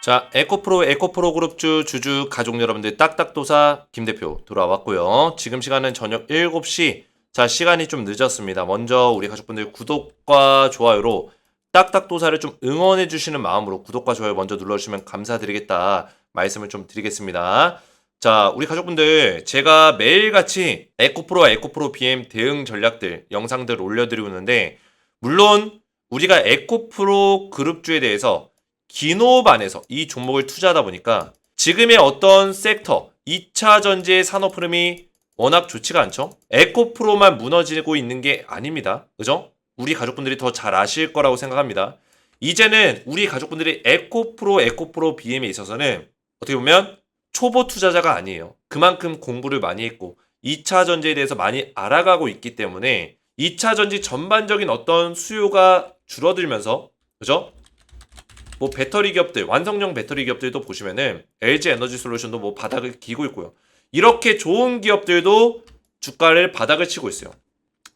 자, 에코프로 그룹주 주주 가족 여러분들 딱딱도사 김대표 돌아왔고요. 지금 시간은 저녁 7시. 자, 시간이 좀 늦었습니다. 먼저 우리 가족분들 구독과 좋아요로 딱딱도사를 좀 응원해 주시는 마음으로 구독과 좋아요 먼저 눌러주시면 감사드리겠다 말씀을 좀 드리겠습니다. 자, 우리 가족분들 제가 매일같이 에코프로와 에코프로 BM 대응 전략들 영상들 올려드리고 있는데, 물론 우리가 에코프로 그룹주에 대해서 기노반에서 이 종목을 투자하다 보니까 지금의 어떤 섹터 2차 전지의 산업 흐름이 워낙 좋지가 않죠. 에코프로만 무너지고 있는 게 아닙니다. 그죠? 우리 가족분들이 더 잘 아실 거라고 생각합니다. 이제는 우리 가족분들이 에코프로 BM에 있어서는 어떻게 보면 초보 투자자가 아니에요. 그만큼 공부를 많이 했고 2차 전지에 대해서 많이 알아가고 있기 때문에 2차 전지 전반적인 어떤 수요가 줄어들면서, 그죠? 뭐 배터리 기업들, 완성형 배터리 기업들도 보시면은 LG 에너지 솔루션도 뭐 바닥을 기고 있고요. 이렇게 좋은 기업들도 주가를 바닥을 치고 있어요.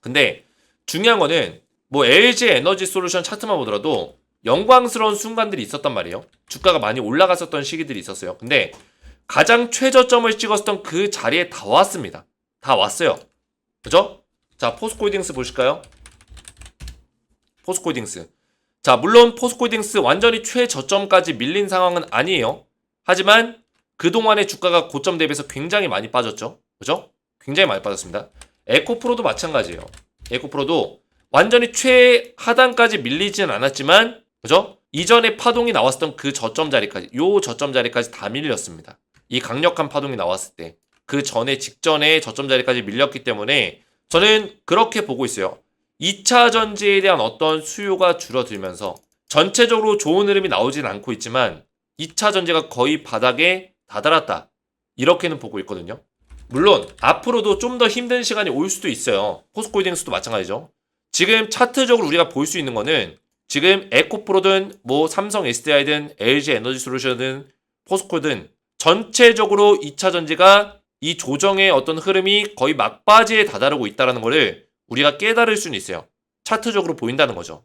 근데 중요한 거는 뭐 LG 에너지 솔루션 차트만 보더라도 영광스러운 순간들이 있었단 말이에요. 주가가 많이 올라갔었던 시기들이 있었어요. 근데 가장 최저점을 찍었던 그 자리에 다 왔습니다. 다 왔어요. 그죠? 자, 포스코홀딩스 보실까요? 포스코홀딩스. 자, 물론 포스코홀딩스 완전히 최저점까지 밀린 상황은 아니에요. 하지만 그동안의 주가가 고점 대비해서 굉장히 많이 빠졌죠. 그죠? 굉장히 많이 빠졌습니다. 에코프로도 마찬가지예요. 에코프로도 완전히 최하단까지 밀리진 않았지만, 그죠? 이전에 파동이 나왔었던 그 저점 자리까지, 요 저점 자리까지 다 밀렸습니다. 이 강력한 파동이 나왔을 때 그 전에 직전에 저점 자리까지 밀렸기 때문에 저는 그렇게 보고 있어요. 2차 전지에 대한 어떤 수요가 줄어들면서 전체적으로 좋은 흐름이 나오진 않고 있지만 2차 전지가 거의 바닥에 다다랐다, 이렇게는 보고 있거든요. 물론 앞으로도 좀 더 힘든 시간이 올 수도 있어요. 포스코홀딩스도 마찬가지죠. 지금 차트적으로 우리가 볼 수 있는 거는 지금 에코프로든 뭐 삼성 SDI든 LG 에너지 솔루션든 포스코든 전체적으로 2차 전지가 이 조정의 어떤 흐름이 거의 막바지에 다다르고 있다는 거를 우리가 깨달을 수는 있어요. 차트적으로 보인다는 거죠.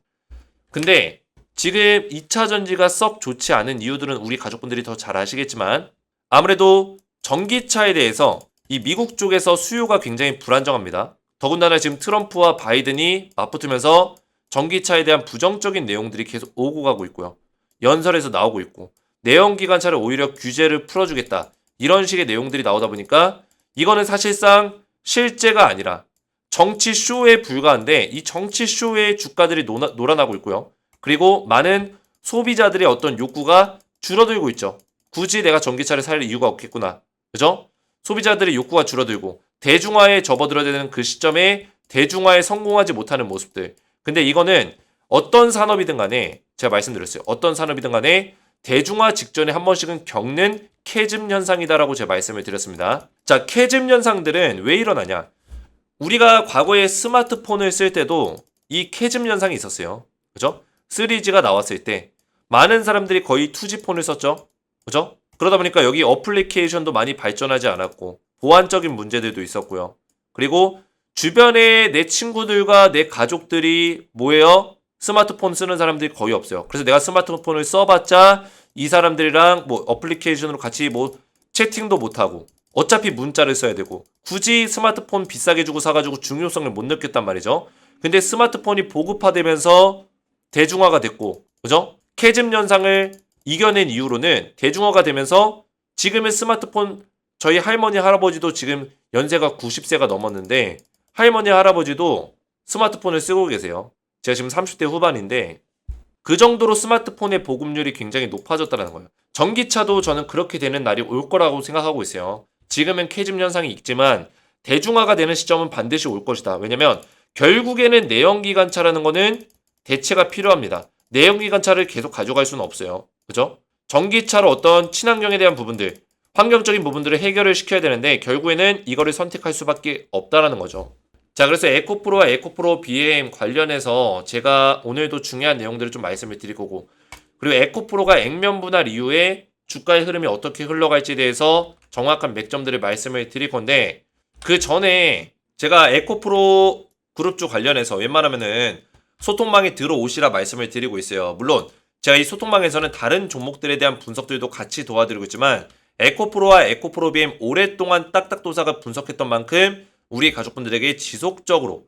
근데 지금 2차 전지가 썩 좋지 않은 이유들은 우리 가족분들이 더 잘 아시겠지만, 아무래도 전기차에 대해서 이 미국 쪽에서 수요가 굉장히 불안정합니다. 더군다나 지금 트럼프와 바이든이 맞붙으면서 전기차에 대한 부정적인 내용들이 계속 오고 가고 있고요. 연설에서 나오고 있고, 내연기관차를 오히려 규제를 풀어주겠다, 이런 식의 내용들이 나오다 보니까 이거는 사실상 실제가 아니라 정치 쇼에 불과한데, 이 정치 쇼의 주가들이 놀아나고 있고요. 그리고 많은 소비자들의 어떤 욕구가 줄어들고 있죠. 굳이 내가 전기차를 살 이유가 없겠구나. 그죠? 소비자들의 욕구가 줄어들고 대중화에 접어들어야 되는 그 시점에 대중화에 성공하지 못하는 모습들. 근데 이거는 어떤 산업이든 간에 제가 말씀드렸어요. 어떤 산업이든 간에 대중화 직전에 한 번씩은 겪는 캐즘 현상이다라고 제가 말씀을 드렸습니다. 자, 캐즘 현상들은 왜 일어나냐? 우리가 과거에 스마트폰을 쓸 때도 이 캐즘 현상이 있었어요. 그죠? 3G가 나왔을 때 많은 사람들이 거의 2G 폰을 썼죠. 그죠? 그러다 보니까 여기 어플리케이션도 많이 발전하지 않았고 보안적인 문제들도 있었고요. 그리고 주변에 내 친구들과 내 가족들이 뭐예요? 스마트폰 쓰는 사람들이 거의 없어요. 그래서 내가 스마트폰을 써봤자 이 사람들이랑 뭐 어플리케이션으로 같이 뭐 채팅도 못하고 어차피 문자를 써야 되고 굳이 스마트폰 비싸게 주고 사가지고 중요성을 못 느꼈단 말이죠. 근데 스마트폰이 보급화되면서 대중화가 됐고, 그죠? 캐즘 현상을 이겨낸 이후로는 대중화가 되면서 지금의 스마트폰, 저희 할머니 할아버지도 지금 연세가 90세가 넘었는데 할머니 할아버지도 스마트폰을 쓰고 계세요. 제가 지금 30대 후반인데 그 정도로 스마트폰의 보급률이 굉장히 높아졌다는 거예요. 전기차도 저는 그렇게 되는 날이 올 거라고 생각하고 있어요. 지금은 캐즘 현상이 있지만 대중화가 되는 시점은 반드시 올 것이다. 왜냐면 결국에는 내연기관차라는 거는 대체가 필요합니다. 내연기관차를 계속 가져갈 수는 없어요. 그죠? 전기차로 어떤 친환경에 대한 부분들, 환경적인 부분들을 해결을 시켜야 되는데 결국에는 이거를 선택할 수밖에 없다라는 거죠. 자, 그래서 에코프로와 에코프로 BM 관련해서 제가 오늘도 중요한 내용들을 좀 말씀을 드릴 거고, 그리고 에코프로가 액면 분할 이후에 주가의 흐름이 어떻게 흘러갈지에 대해서 정확한 맥점들을 말씀을 드릴 건데, 그 전에 제가 에코프로 그룹주 관련해서 웬만하면은 소통망에 들어오시라 말씀을 드리고 있어요. 물론 제가 이 소통방에서는 다른 종목들에 대한 분석들도 같이 도와드리고 있지만 에코프로와 에코프로 BM 오랫동안 딱딱도사가 분석했던 만큼 우리 가족분들에게 지속적으로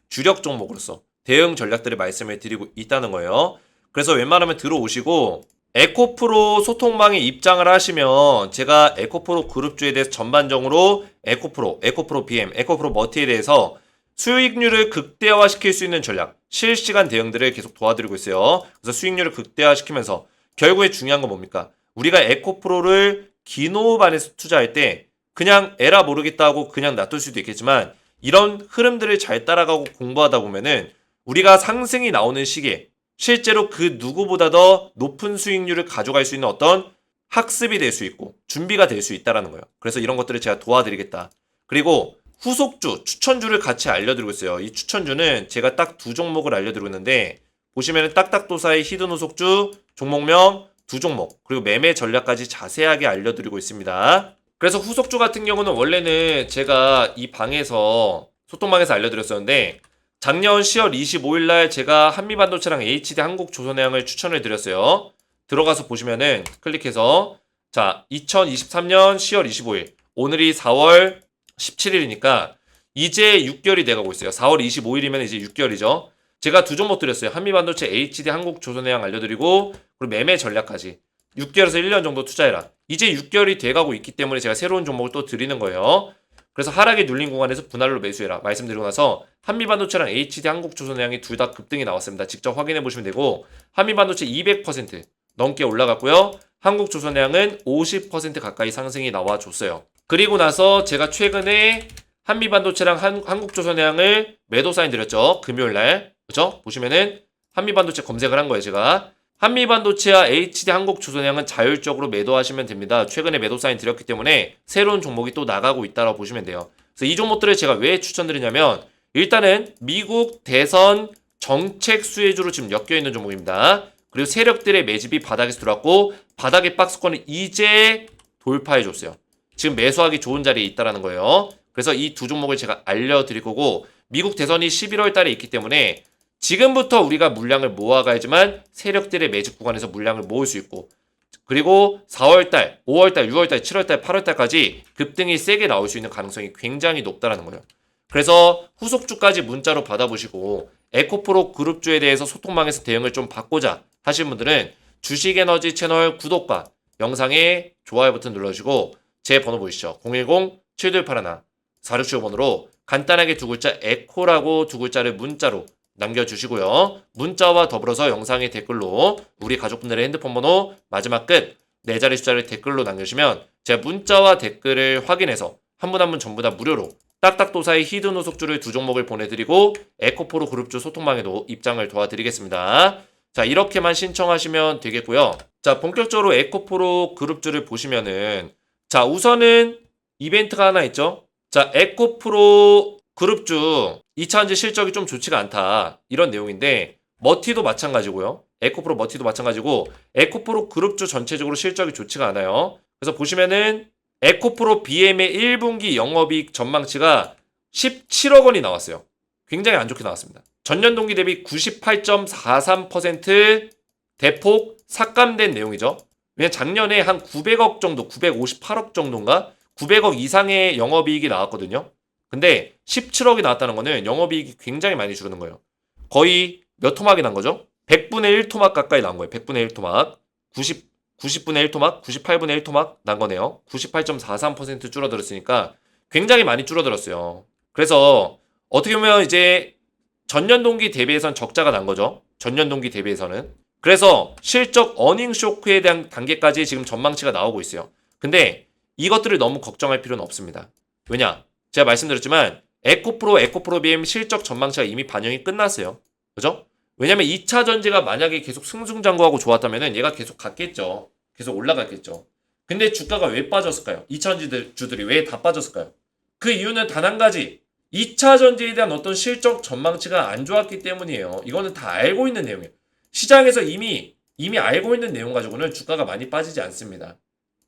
주력 종목으로서 대응 전략들을 말씀을 드리고 있다는 거예요. 그래서 웬만하면 들어오시고 에코프로 소통방에 입장을 하시면 제가 에코프로 그룹주에 대해서 전반적으로 에코프로 BM, 에코프로 머티에 대해서 수익률을 극대화시킬 수 있는 전략, 실시간 대응들을 계속 도와드리고 있어요. 그래서 수익률을 극대화시키면서 결국에 중요한 건 뭡니까? 우리가 에코프로를 기노반에서 투자할 때 그냥 에라 모르겠다 하고 그냥 놔둘 수도 있겠지만 이런 흐름들을 잘 따라가고 공부하다 보면은 우리가 상승이 나오는 시기에 실제로 그 누구보다 더 높은 수익률을 가져갈 수 있는 어떤 학습이 될 수 있고 준비가 될 수 있다는 거예요. 그래서 이런 것들을 제가 도와드리겠다. 그리고 후속주, 추천주를 같이 알려드리고 있어요. 이 추천주는 제가 딱 두 종목을 알려드리고 있는데 보시면은 딱딱도사의 히든 후속주, 종목명 두 종목, 그리고 매매 전략까지 자세하게 알려드리고 있습니다. 그래서 후속주 같은 경우는 원래는 제가 이 방에서 소통방에서 알려드렸었는데 작년 10월 25일 날 제가 한미반도체랑 HD 한국조선해양을 추천을 드렸어요. 들어가서 보시면은 클릭해서 자 2023년 10월 25일 오늘이 4월 17일이니까 이제 6개월이 돼가고 있어요. 4월 25일이면 이제 6개월이죠. 제가 두 종목 드렸어요. 한미반도체 HD 한국조선해양 알려드리고 그리고 매매 전략까지 6개월에서 1년 정도 투자해라. 이제 6개월이 돼가고 있기 때문에 제가 새로운 종목을 또 드리는 거예요. 그래서 하락이 눌린 구간에서 분할로 매수해라 말씀드리고 나서 한미반도체랑 HD 한국조선해양이 둘 다 급등이 나왔습니다. 직접 확인해 보시면 되고 한미반도체 200% 넘게 올라갔고요. 한국조선해양은 50% 가까이 상승이 나와줬어요. 그리고 나서 제가 최근에 한미반도체랑 한국조선해양을 매도 사인 드렸죠. 금요일날 그죠? 보시면은 한미반도체 검색을 한 거예요. 제가 한미반도체와 HD 한국조선해양은 자율적으로 매도하시면 됩니다. 최근에 매도 사인 드렸기 때문에 새로운 종목이 또 나가고 있다고 보시면 돼요. 그래서 이 종목들을 제가 왜 추천드리냐면 일단은 미국 대선 정책 수혜주로 지금 엮여있는 종목입니다. 그리고 세력들의 매집이 바닥에서 들어왔고 바닥의 박스권을 이제 돌파해줬어요. 지금 매수하기 좋은 자리에 있다는 거예요. 그래서 이 두 종목을 제가 알려드릴 거고 미국 대선이 11월 달에 있기 때문에 지금부터 우리가 물량을 모아가야지만 세력들의 매집 구간에서 물량을 모을 수 있고 그리고 4월달, 5월달, 6월달, 7월달, 8월달까지 급등이 세게 나올 수 있는 가능성이 굉장히 높다는 거예요. 그래서 후속주까지 문자로 받아보시고 에코프로 그룹주에 대해서 소통망에서 대응을 좀 받고자 하시는 분들은 주식에너지 채널 구독과 영상에 좋아요 버튼 눌러주시고 제 번호 보이시죠? 010-7281-4675번으로 간단하게 두 글자 에코라고 두 글자를 문자로 남겨주시고요. 문자와 더불어서 영상의 댓글로 우리 가족분들의 핸드폰 번호 마지막 끝 4자리 숫자를 댓글로 남겨주시면 제가 문자와 댓글을 확인해서 한 분 한 분 전부 다 무료로 딱딱도사의 히든 후속주를 두 종목을 보내드리고 에코프로 그룹주 소통방에도 입장을 도와드리겠습니다. 자 이렇게만 신청하시면 되겠고요. 자 본격적으로 에코프로 그룹주를 보시면은 자 우선은 이벤트가 하나 있죠. 자 에코프로 그룹주 2차전지 실적이 좀 좋지가 않다 이런 내용인데 머티도 마찬가지고요. 에코프로 머티도 마찬가지고 에코프로 그룹주 전체적으로 실적이 좋지가 않아요. 그래서 보시면은 에코프로 BM의 1분기 영업이익 전망치가 17억 원이 나왔어요. 굉장히 안 좋게 나왔습니다. 전년 동기 대비 98.43% 대폭 삭감된 내용이죠. 왜냐면 작년에 한 900억 정도, 958억 정도인가? 900억 이상의 영업이익이 나왔거든요. 근데 17억이 나왔다는 거는 영업이익이 굉장히 많이 줄어든 거예요. 거의 몇 토막이 난 거죠? 100분의 1 토막 가까이 난 거예요. 100분의 1 토막. 90분의 1 토막, 98분의 1 토막 난 거네요. 98.43% 줄어들었으니까 굉장히 많이 줄어들었어요. 그래서 어떻게 보면 이제 전년 동기 대비해선 적자가 난 거죠. 전년 동기 대비해서는. 그래서 실적 어닝 쇼크에 대한 단계까지 지금 전망치가 나오고 있어요. 근데 이것들을 너무 걱정할 필요는 없습니다. 왜냐? 제가 말씀드렸지만 에코프로 BM 실적 전망치가 이미 반영이 끝났어요. 그죠? 왜냐면 2차 전지가 만약에 계속 승승장구하고 좋았다면 얘가 계속 갔겠죠. 계속 올라갔겠죠. 근데 주가가 왜 빠졌을까요? 2차 전지주들이 왜 다 빠졌을까요? 그 이유는 단 한 가지. 2차 전지에 대한 어떤 실적 전망치가 안 좋았기 때문이에요. 이거는 다 알고 있는 내용이에요. 시장에서 이미 알고 있는 내용 가지고는 주가가 많이 빠지지 않습니다.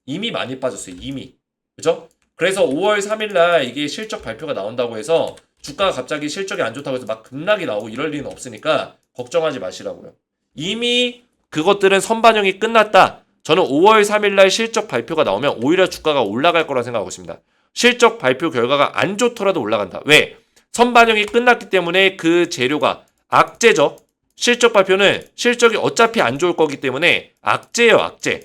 이미 많이 빠졌어요. 이미. 그죠? 그래서 5월 3일 날 이게 실적 발표가 나온다고 해서 주가가 갑자기 실적이 안 좋다고 해서 막 급락이 나오고 이럴 리는 없으니까 걱정하지 마시라고요. 이미 그것들은 선반영이 끝났다. 저는 5월 3일날 실적 발표가 나오면 오히려 주가가 올라갈 거라 생각하고 있습니다. 실적 발표 결과가 안 좋더라도 올라간다. 왜? 선반영이 끝났기 때문에 그 재료가 악재죠. 실적 발표는 실적이 어차피 안 좋을 거기 때문에 악재예요, 악재.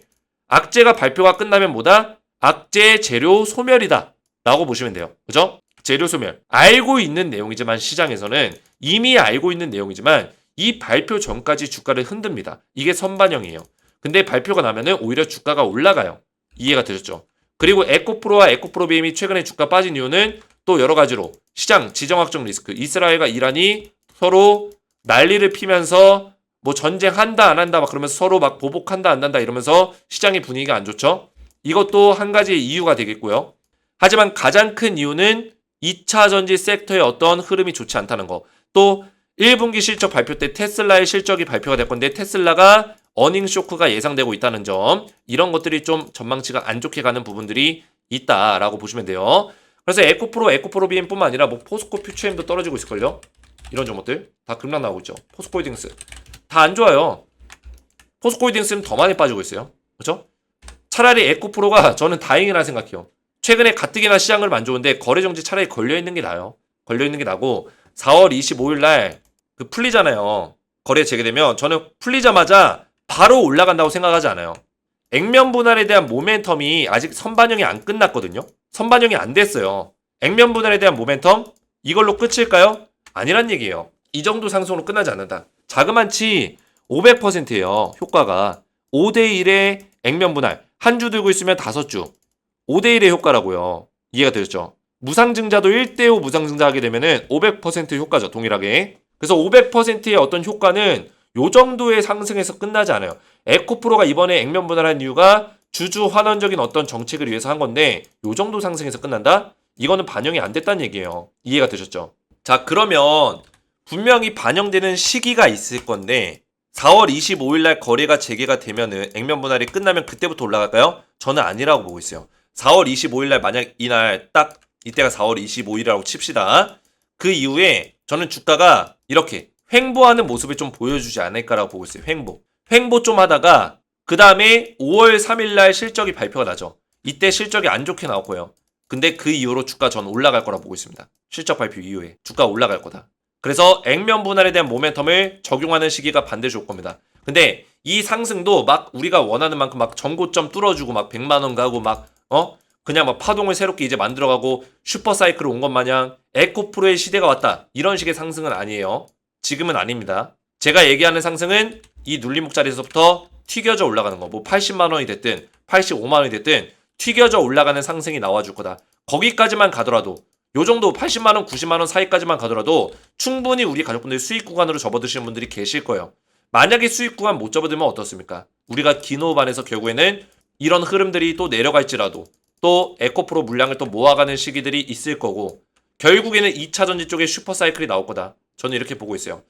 악재가 발표가 끝나면 뭐다? 악재 재료 소멸이다. 라고 보시면 돼요. 그죠? 재료 소멸. 알고 있는 내용이지만 시장에서는 이미 알고 있는 내용이지만 이 발표 전까지 주가를 흔듭니다. 이게 선반영이에요. 근데 발표가 나면은 오히려 주가가 올라가요. 이해가 되셨죠? 그리고 에코프로와 에코프로비엠이 최근에 주가 빠진 이유는 또 여러 가지로 시장 지정학적 리스크, 이스라엘과 이란이 서로 난리를 피면서 뭐 전쟁한다 안 한다 막 그러면서 서로 막 보복한다 안 한다 이러면서 시장의 분위기가 안 좋죠. 이것도 한 가지 이유가 되겠고요. 하지만 가장 큰 이유는 2차 전지 섹터의 어떤 흐름이 좋지 않다는 거. 또 1분기 실적 발표 때 테슬라의 실적이 발표가 될 건데 테슬라가 어닝 쇼크가 예상되고 있다는 점, 이런 것들이 좀 전망치가 안 좋게 가는 부분들이 있다라고 보시면 돼요. 그래서 에코프로, 에코프로비엠뿐만 아니라 뭐 포스코 퓨처엠도 떨어지고 있을걸요. 이런 종목들 다 급락 나오고 있죠. 포스코홀딩스 다 안 좋아요. 포스코홀딩스는 더 많이 빠지고 있어요. 그렇죠? 차라리 에코프로가 저는 다행이라 생각해요. 최근에 가뜩이나 시장을 안 좋은데 거래 정지 차라리 걸려있는 게 나아요. 걸려있는 게 나고 4월 25일 날 그 풀리잖아요. 거래 재개되면 저는 풀리자마자 바로 올라간다고 생각하지 않아요. 액면 분할에 대한 모멘텀이 아직 선반영이 안 끝났거든요. 선반영이 안 됐어요. 액면 분할에 대한 모멘텀 이걸로 끝일까요? 아니란 얘기예요. 이 정도 상승으로 끝나지 않는다. 자그만치 500%예요. 효과가 5대1의 액면 분할. 한 주 들고 있으면 5주. 5대1의 효과라고요. 이해가 되셨죠? 무상증자도 1대5 무상증자 하게 되면은 500% 효과죠. 동일하게. 그래서 500%의 어떤 효과는 요 정도의 상승에서 끝나지 않아요. 에코프로가 이번에 액면 분할한 이유가 주주 환원적인 어떤 정책을 위해서 한 건데 요 정도 상승에서 끝난다? 이거는 반영이 안 됐다는 얘기예요. 이해가 되셨죠? 자, 그러면 분명히 반영되는 시기가 있을 건데 4월 25일 날 거래가 재개가 되면은 액면 분할이 끝나면 그때부터 올라갈까요? 저는 아니라고 보고 있어요. 4월 25일 날 만약 이날 딱 이때가 4월 25일이라고 칩시다. 그 이후에 저는 주가가 이렇게 횡보하는 모습을 좀 보여주지 않을까라고 보고 있어요. 횡보 좀 하다가 그 다음에 5월 3일 날 실적이 발표가 나죠. 이때 실적이 안 좋게 나올 거예요. 근데 그 이후로 주가 전 올라갈 거라고 보고 있습니다. 실적 발표 이후에 주가 올라갈 거다. 그래서 액면 분할에 대한 모멘텀을 적용하는 시기가 반드시 올 겁니다. 근데 이 상승도 막 우리가 원하는 만큼 막 전고점 뚫어주고 막 100만 원 가고 막 그냥 막 파동을 새롭게 이제 만들어가고 슈퍼사이클로 온 것 마냥 에코프로의 시대가 왔다. 이런 식의 상승은 아니에요. 지금은 아닙니다. 제가 얘기하는 상승은 이 눌림목 자리에서부터 튀겨져 올라가는 거. 뭐 80만 원이 됐든 85만 원이 됐든 튀겨져 올라가는 상승이 나와줄 거다. 거기까지만 가더라도 요 정도 80만 원, 90만 원 사이까지만 가더라도 충분히 우리 가족분들이 수익 구간으로 접어드시는 분들이 계실 거예요. 만약에 수익 구간 못 접어들면 어떻습니까? 우리가 기노반에서 결국에는 이런 흐름들이 또 내려갈지라도 또 에코프로 물량을 또 모아가는 시기들이 있을 거고 결국에는 2차 전지 쪽에 슈퍼사이클이 나올 거다. 저는 이렇게 보고 있어요.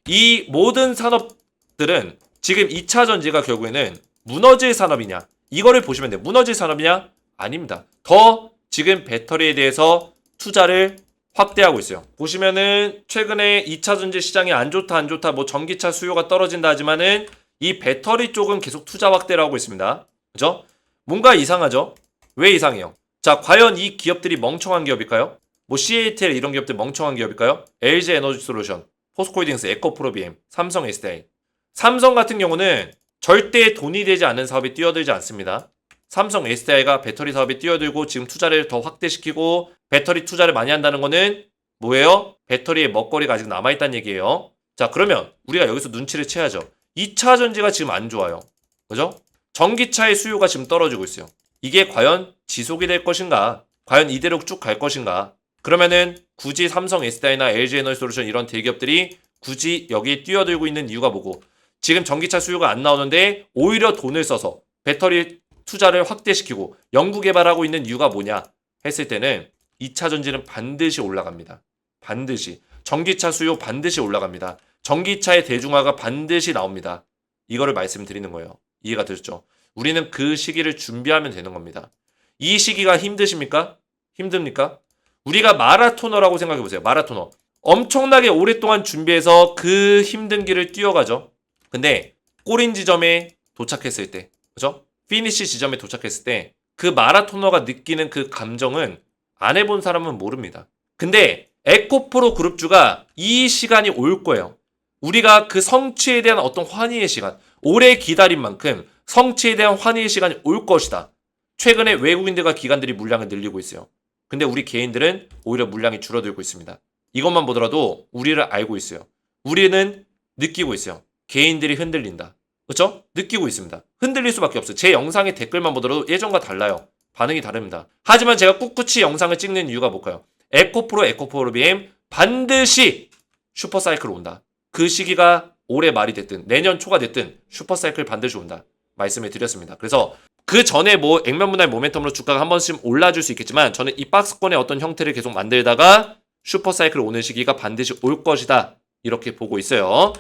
이 모든 산업들은 지금 2차 전지가 결국에는 무너질 산업이냐? 이거를 보시면 돼요. 무너질 산업이냐? 아닙니다. 더 지금 배터리에 대해서 투자를 확대하고 있어요. 보시면은 최근에 2차 전지 시장이 안 좋다 뭐 전기차 수요가 떨어진다 하지만은 이 배터리 쪽은 계속 투자 확대를 하고 있습니다. 그죠? 뭔가 이상하죠? 왜 이상해요? 자, 과연 이 기업들이 멍청한 기업일까요? 뭐 CATL 이런 기업들 멍청한 기업일까요? LG 에너지 솔루션, 포스코홀딩스, 에코프로비엠, 삼성 SDI. 삼성 같은 경우는 절대 돈이 되지 않는 사업에 뛰어들지 않습니다. 삼성 SDI가 배터리 사업에 뛰어들고 지금 투자를 더 확대시키고 배터리 투자를 많이 한다는 거는 뭐예요? 배터리의 먹거리가 아직 남아있다는 얘기예요. 자, 그러면 우리가 여기서 눈치를 채야죠. 2차 전지가 지금 안 좋아요. 그죠? 전기차의 수요가 지금 떨어지고 있어요. 이게 과연 지속이 될 것인가? 과연 이대로 쭉 갈 것인가? 그러면은 굳이 삼성 SDI나 LG 에너지 솔루션 이런 대기업들이 굳이 여기에 뛰어들고 있는 이유가 뭐고 지금 전기차 수요가 안 나오는데 오히려 돈을 써서 배터리 투자를 확대시키고 연구 개발하고 있는 이유가 뭐냐 했을 때는 2차 전지는 반드시 올라갑니다. 반드시. 전기차 수요 반드시 올라갑니다. 전기차의 대중화가 반드시 나옵니다. 이거를 말씀드리는 거예요. 이해가 되셨죠? 우리는 그 시기를 준비하면 되는 겁니다. 이 시기가 힘드십니까? 힘듭니까? 우리가 마라토너라고 생각해보세요. 마라토너. 엄청나게 오랫동안 준비해서 그 힘든 길을 뛰어가죠. 근데 골인 지점에 도착했을 때, 그죠? 피니시 지점에 도착했을 때 그 마라토너가 느끼는 그 감정은 안 해본 사람은 모릅니다. 근데 에코프로 그룹주가 이 시간이 올 거예요. 우리가 그 성취에 대한 어떤 환희의 시간, 오래 기다린 만큼 성취에 대한 환희의 시간이 올 것이다. 최근에 외국인들과 기관들이 물량을 늘리고 있어요. 근데 우리 개인들은 오히려 물량이 줄어들고 있습니다. 이것만 보더라도 우리를 알고 있어요. 우리는 느끼고 있어요. 개인들이 흔들린다. 그렇죠? 느끼고 있습니다. 흔들릴 수밖에 없어요. 제 영상의 댓글만 보더라도 예전과 달라요. 반응이 다릅니다. 하지만 제가 꿋꿋이 영상을 찍는 이유가 뭘까요? 에코프로 BM 반드시 슈퍼사이클 온다. 그 시기가 올해 말이 됐든 내년 초가 됐든 슈퍼사이클 반드시 온다. 말씀을 드렸습니다. 그래서 그 전에 뭐 액면분할 모멘텀으로 주가가 한 번씩 올라줄 수 있겠지만 저는 이 박스권의 어떤 형태를 계속 만들다가 슈퍼사이클 오는 시기가 반드시 올 것이다. 이렇게 보고 있어요.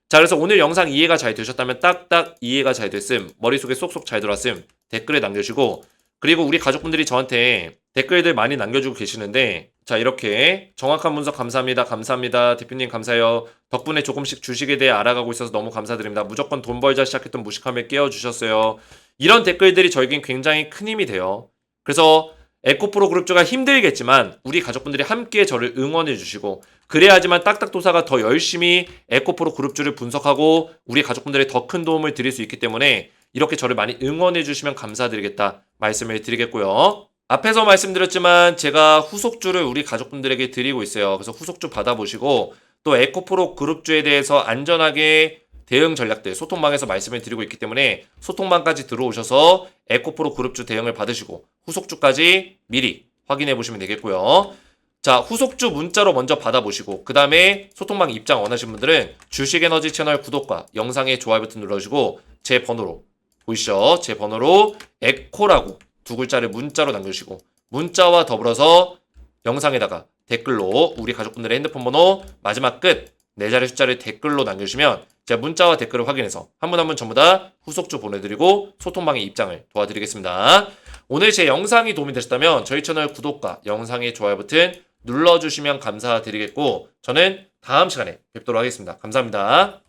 자, 그래서 오늘 영상 이해가 잘 되셨다면 딱딱 이해가 잘 됐음, 머릿속에 쏙쏙 잘 들어왔음 댓글에 남겨주시고, 그리고 우리 가족분들이 저한테 댓글들 많이 남겨주고 계시는데, 자, 이렇게 정확한 분석 감사합니다. 감사합니다. 대표님 감사해요. 덕분에 조금씩 주식에 대해 알아가고 있어서 너무 감사드립니다. 무조건 돈 벌자 시작했던 무식함에 깨워주셨어요. 이런 댓글들이 저에겐 굉장히 큰 힘이 돼요. 그래서 에코프로 그룹주가 힘들겠지만 우리 가족분들이 함께 저를 응원해 주시고, 그래야지만 딱딱도사가 더 열심히 에코프로 그룹주를 분석하고 우리 가족분들의 더 큰 도움을 드릴 수 있기 때문에 이렇게 저를 많이 응원해 주시면 감사드리겠다 말씀을 드리겠고요. 앞에서 말씀드렸지만 제가 후속주를 우리 가족분들에게 드리고 있어요. 그래서 후속주 받아보시고 또 에코프로 그룹주에 대해서 안전하게 대응 전략들 소통방에서 말씀을 드리고 있기 때문에 소통방까지 들어오셔서 에코프로 그룹주 대응을 받으시고 후속주까지 미리 확인해 보시면 되겠고요. 자, 후속주 문자로 먼저 받아보시고 그 다음에 소통방 입장 원하시는 분들은 주식에너지 채널 구독과 영상의 좋아요 버튼 눌러주시고 제 번호로 보이시죠? 제 번호로 에코라고 두 글자를 문자로 남겨주시고 문자와 더불어서 영상에다가 댓글로 우리 가족분들의 핸드폰 번호 마지막 끝 4자리 숫자를 댓글로 남겨주시면 제가 문자와 댓글을 확인해서 한 분 한 분 전부 다 후속주 보내드리고 소통방의 입장을 도와드리겠습니다. 오늘 제 영상이 도움이 되셨다면 저희 채널 구독과 영상의 좋아요 버튼 눌러주시면 감사드리겠고 저는 다음 시간에 뵙도록 하겠습니다. 감사합니다.